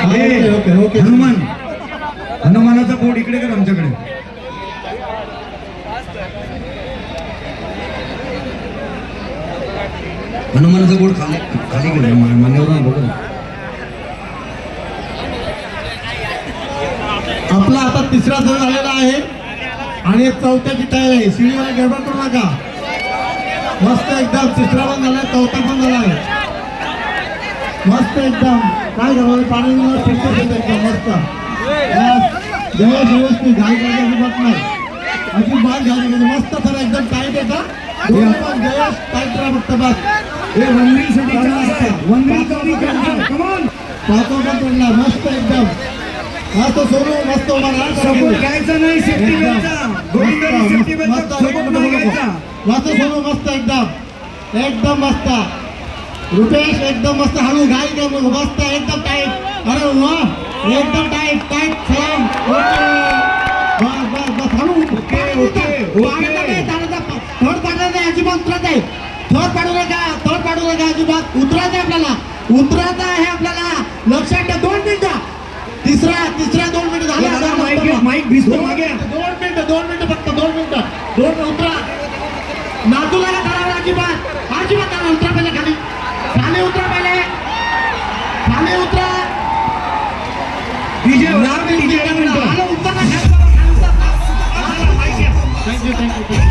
Hanuman हनुमानाचा board इकडे कर आमच्याकडे. हनुमानाचा बोर्ड खाली खाली गेला मान्यवर बघू. आपला आता तिसरा झोन झालेला आहे आणि चौथ्याची तयारी आहे. शिडीवर गडबड करू नका. मस्त एकदम तिसरा पण झालाय, चौथा पण झालाय. मस्त एकदम काय झालं पाणी एकदम मस्त. व्यवस्थित घाई करायची अजिबात नाही, अजिबात घाई करायची. मस्त खरं एकदम टाईट येता. जयेश टाईट राहा फक्त बस. पाचवा पण पडला मस्त एकदम. मस्त सोनू मस्त उभा घ्यायचा नाही, सेफ्टी घ्यायचा. मस्त सोनू मस्त एकदम एकदम मस्त. रुपेश एकदम मस्त हळू घाई करू नको. मस्त एकदम टाईट. अरे वा एकदम टाईट टाईट सलाम. बस बस बस हळू. थोड पाडत आहे अजिबात उतरत आहे. थोड पाडू नका, थोड पाडू नका अजिबात. उतरायचं आहे आपल्याला, उतरायचं आहे आपल्याला. लक्षात ठेवा 2 मिनिटं. तिसरा 2 मिनिटं झाले. माईक भिजतो मागे. 2 मिनिटं फक्त 2 मिनिटं. 2 उतरा. नातूला करावं अजिबात अजिबात करा. उतरा पहिले खाली, खाली उतरा पहिले, खाली उतरा. डीजे उतरा. Thank you thank you.